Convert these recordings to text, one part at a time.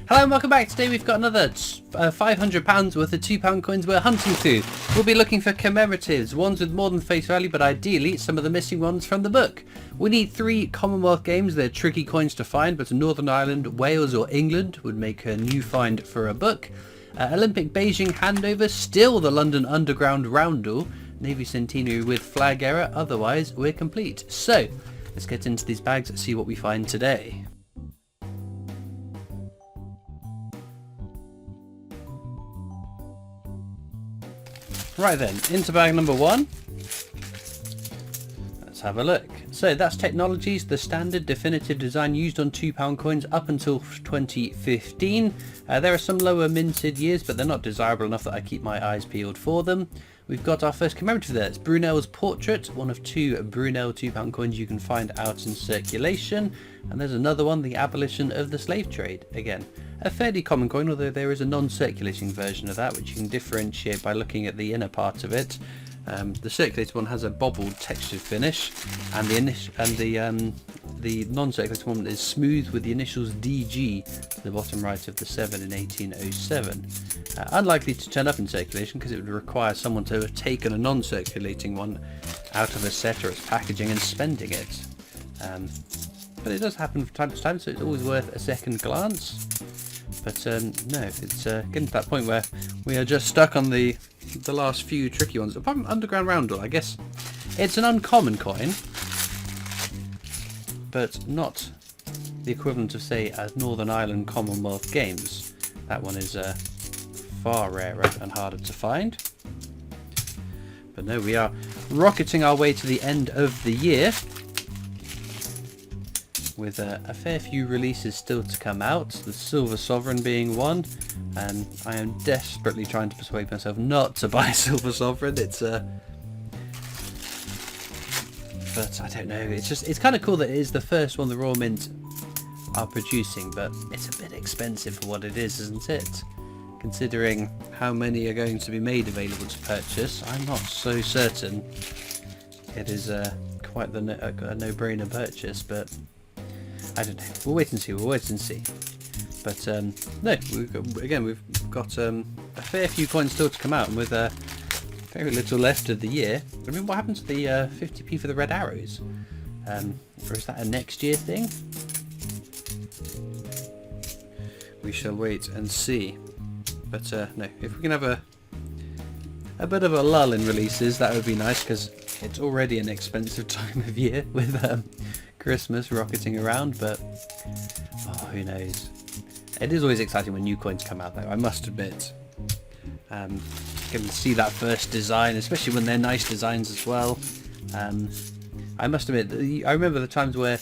Hello and welcome back. Today we've got another £500 worth of £2 coins we're hunting through. We'll be looking for commemoratives, ones with more than face value, but ideally some of the missing ones from the book. We need 3 Commonwealth games. They're tricky coins to find, but Northern Ireland, Wales or England would make a new find for a book. Olympic Beijing handover, still the London Underground roundel. Navy Centenary with flag error, otherwise we're complete. So let's get into these bags and see what we find today. Right then, into bag number 1. Let's have a look. So that's Technologies, the standard definitive design used on £2 coins up until 2015. There are some lower minted years, but they're not desirable enough that I keep my eyes peeled for them. We've got our first commemorative there. It's Brunel's Portrait, one of 2 Brunel £2 coins you can find out in circulation. And there's another one, the abolition of the slave trade. Again, a fairly common coin, although there is a non-circulating version of that, which you can differentiate by looking at the inner part of it. The circulated one has a bobbled textured finish, and the non-circulated one is smooth with the initials DG to the bottom right of the 7 in 1807. Unlikely to turn up in circulation because it would require someone to have taken a non-circulating one out of a set or its packaging and spending it. But it does happen from time to time, so it's always worth a second glance. But no, it's getting to that point where we are just stuck on the last few tricky ones. Apart from Underground Roundel, I guess it's an uncommon coin, but not the equivalent of, say, a Northern Ireland Commonwealth Games. That one is far rarer and harder to find. But no, we are rocketing our way to the end of the year, with a fair few releases still to come out, the Silver Sovereign being one, and I am desperately trying to persuade myself not to buy Silver Sovereign. It's but I don't know, it's kind of cool that it is the first one the Royal Mint are producing, but it's a bit expensive for what it is, isn't it? Considering how many are going to be made available to purchase, I'm not so certain it is quite a no-brainer purchase, but I don't know. We'll wait and see. But no, we've got a fair few coins still to come out, and with very little left of the year. I mean, what happened to the 50p for the red arrows? Or is that a next year thing? We shall wait and see. But no, if we can have a bit of a lull in releases, that would be nice, because it's already an expensive time of year with Christmas rocketing around, but who knows. It is always exciting when new coins come out, though, I must admit. Getting to see that first design, especially when they're nice designs as well. I must admit, I remember the times where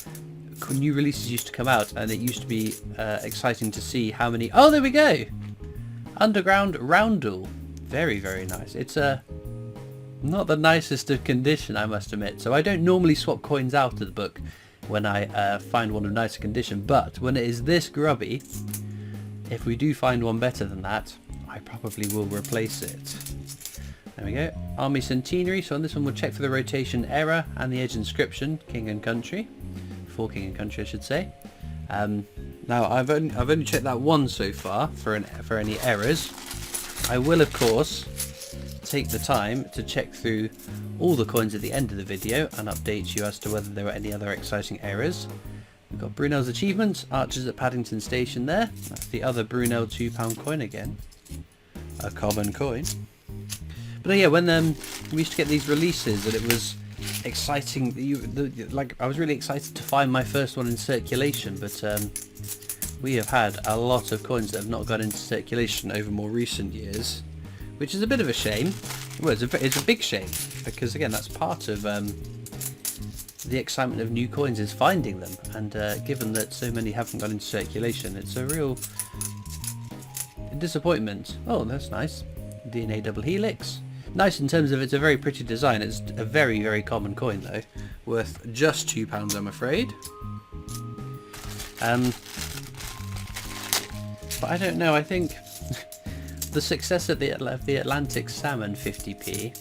new releases used to come out, and it used to be exciting to see how many... Oh, there we go! Underground Roundel. Very, very nice. It's not the nicest of condition, I must admit, so I don't normally swap coins out of the book when I find one of nicer condition, but when it is this grubby, if we do find one better than that, I probably will replace it. There we go. Army Centenary. So on this one we'll check for the rotation error and the edge inscription, King and Country. For King and Country, I should say. Now I've only checked that one so far for any errors. I will, of course, take the time to check through all the coins at the end of the video and update you as to whether there are any other exciting errors. We've got Brunel's Achievement, Archers at Paddington Station there. That's the other Brunel £2 coin again. A common coin. But yeah, when we used to get these releases, and it was exciting. I was really excited to find my first one in circulation, but we have had a lot of coins that have not gone into circulation over more recent years, which is a bit of a shame. Well, it's a big shame, because again, that's part of the excitement of new coins is finding them, and given that so many haven't gone into circulation, it's a real disappointment. Oh, that's nice. DNA double helix. Nice in terms of it's a very pretty design. It's a very, very common coin though, worth just £2, I'm afraid. But I don't know, I think the success of the Atlantic Salmon 50p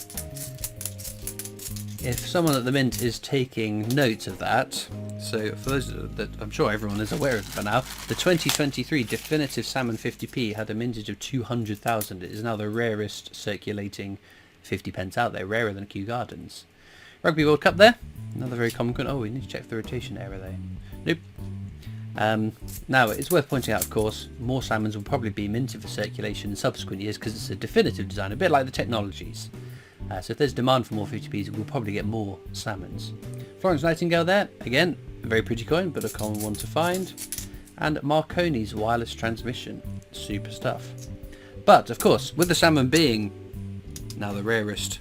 if someone at the Mint is taking note of that, so for those that I'm sure everyone is aware of it by now, the 2023 definitive Salmon 50p had a mintage of 200,000. It is now the rarest circulating 50p out there, rarer than Kew Gardens. Rugby World Cup there, another very common coin. Oh, we need to check the rotation error there. Nope. Now, it's worth pointing out, of course, more salmons will probably be minted for circulation in subsequent years because it's a definitive design, a bit like the technologies. So if there's demand for more 50p's, we'll probably get more salmons. Florence Nightingale there, again, a very pretty coin, but a common one to find. And Marconi's wireless transmission, super stuff. But, of course, with the salmon being now the rarest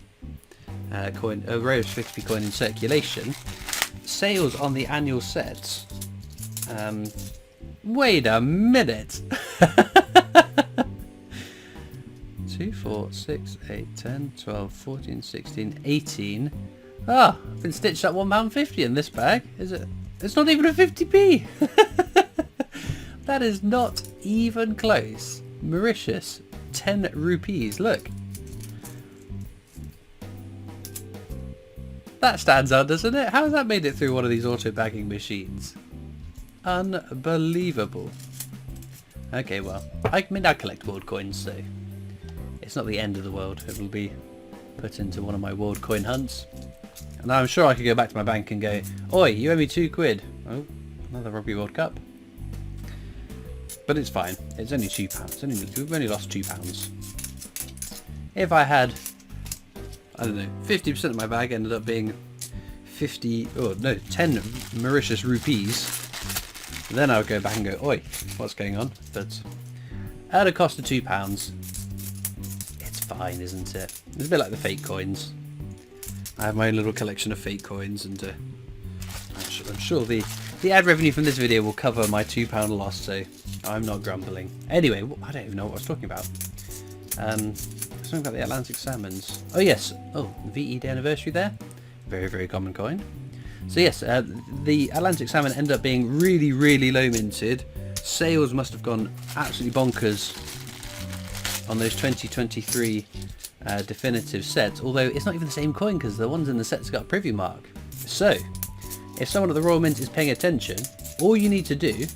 rarest 50p coin in circulation, sales on the annual sets. Wait a minute! 2, 4, 6, 8, 10, 12, 14, 16, 18. Ah, I've been stitched at £1.50 in this bag. Is it? It's not even a 50p! That is not even close. Mauritius, 10 rupees. Look. That stands out, doesn't it? How has that made it through one of these auto-bagging machines? Unbelievable. Okay, well, I collect world coins, so it's not the end of the world. It will be put into one of my world coin hunts. And I'm sure I could go back to my bank and go, oi, you owe me £2. Oh, another Rugby World Cup. But it's fine. It's only £2. We've only lost £2. If I had, I don't know, 50% of my bag ended up being 10 Mauritius rupees, then I would go back and go, oi, what's going on? But at a cost of £2, it's fine, isn't it? It's a bit like the fake coins. I have my own little collection of fake coins, and I'm sure the ad revenue from this video will cover my £2 loss, so I'm not grumbling. Anyway, I don't even know what I was talking about. Something about the Atlantic salmons. Oh yes, the VE Day anniversary there. Very, very common coin. So yes, the Atlantic salmon ended up being really, really low minted. Sales must have gone absolutely bonkers on those 2023 definitive sets, although it's not even the same coin because the ones in the set's got a preview mark. So, if someone at the Royal Mint is paying attention, all you need to do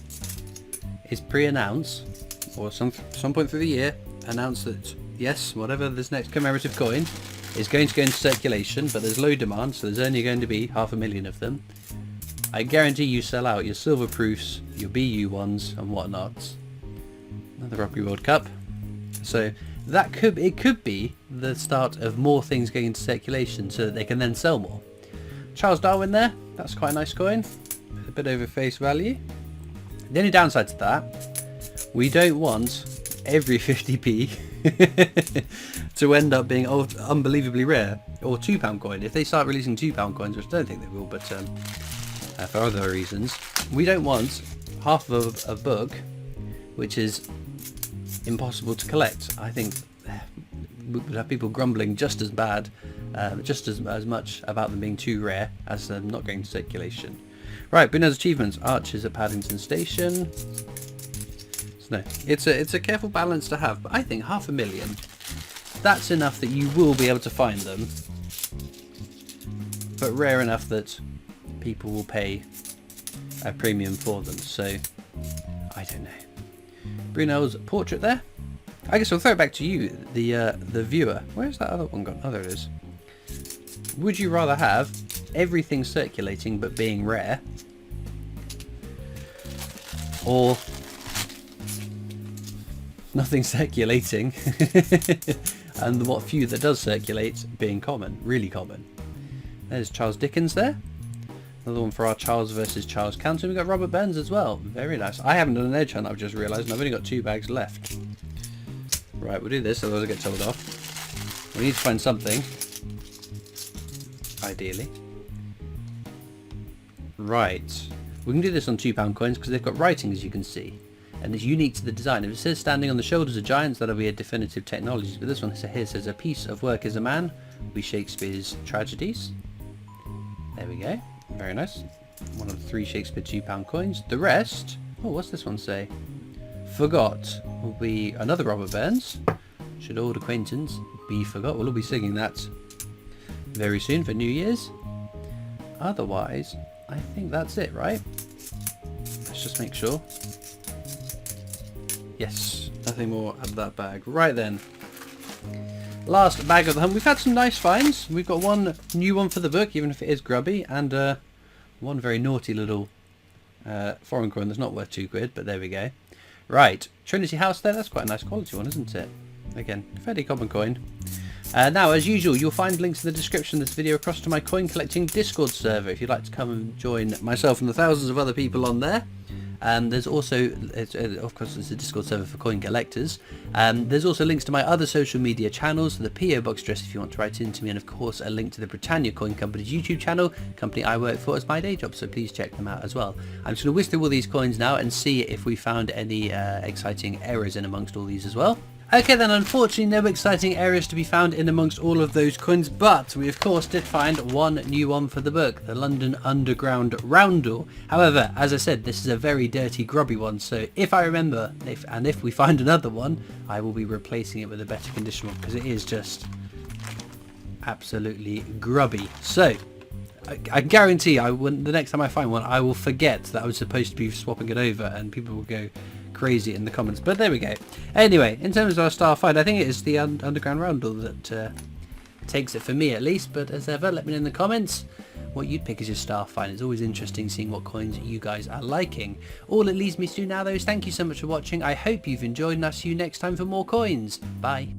is pre-announce, or some point through the year, announce that yes, whatever this next commemorative coin is going to go into circulation, but there's low demand, so there's only going to be 500,000 of them. I guarantee you sell out your silver proofs, your BU ones, and whatnot. Another Rugby World Cup. So that could be the start of more things going into circulation, so that they can then sell more. Charles Darwin there. That's quite a nice coin. A bit over face value. The only downside to that, we don't want every 50p to end up being unbelievably rare, or £2 coin. If they start releasing £2 coins, which I don't think they will, but for other reasons, we don't want half of a book which is impossible to collect. I think we would have people grumbling just as bad, just as much about them being too rare as them not going to circulation. Right, Bruno's achievements. Archers at Paddington Station. No, it's a careful balance to have, but I think 500,000, that's enough that you will be able to find them, but rare enough that people will pay a premium for them. So I don't know. Brunel's portrait there. I guess I'll throw it back to you, the viewer. Where's that other one gone? Oh, there it is. Would you rather have everything circulating but being rare, or nothing circulating and what few that does circulate being common, really common? There's Charles Dickens there. Another one for our Charles versus Charles counter. We've got Robert Burns as well. Very nice. I haven't done an edge hunt, I've just realised, and I've only got 2 bags left. Right, we'll do this, otherwise I'll get told off. We need to find something. Ideally. Right. We can do this on £2 coins because they've got writing, as you can see. And it's unique to the design. If it says standing on the shoulders of giants, that'll be a definitive technology. But this one here says a piece of work is a man, will be Shakespeare's tragedies. There we go. Very nice. One of the 3 Shakespeare £2 coins. The rest, oh, what's this one say? Forgot will be another Robert Burns. Should old acquaintance be forgot. We'll all be singing that very soon for New Year's. Otherwise, I think that's it, right? Let's just make sure. Yes, nothing more out of that bag. Right then. Last bag of the hunt. We've had some nice finds. We've got one new one for the book, even if it is grubby, and one very naughty little foreign coin that's not worth £2, but there we go. Right, Trinity House there. That's quite a nice quality one, isn't it? Again, fairly common coin. Now, as usual, you'll find links in the description of this video across to my coin collecting Discord server if you'd like to come and join myself and the thousands of other people on there. There's also, of course, there's a Discord server for coin collectors. There's also links to my other social media channels, the PO Box address if you want to write into me, and of course a link to the Britannia Coin Company's YouTube channel, company I work for as my day job, so please check them out as well. I'm just going to whisk through all these coins now and see if we found any exciting errors in amongst all these as well. Okay then, unfortunately no exciting areas to be found in amongst all of those coins, but we of course did find one new one for the book, the London Underground Roundel. However, as I said, this is a very dirty, grubby one, so if I remember, if we find another one, I will be replacing it with a better condition one, because it is just absolutely grubby. So, I guarantee the next time I find one, I will forget that I was supposed to be swapping it over, and people will go crazy in the comments, but there we go. Anyway, in terms of our star find, I think it is the Underground Roundel that takes it for me at least, but as ever, let me know in the comments what you'd pick as your star find. It's always interesting seeing what coins you guys are liking. All it leads me to now though is thank you so much for watching. I hope you've enjoyed, and I'll see you next time for more coins. Bye.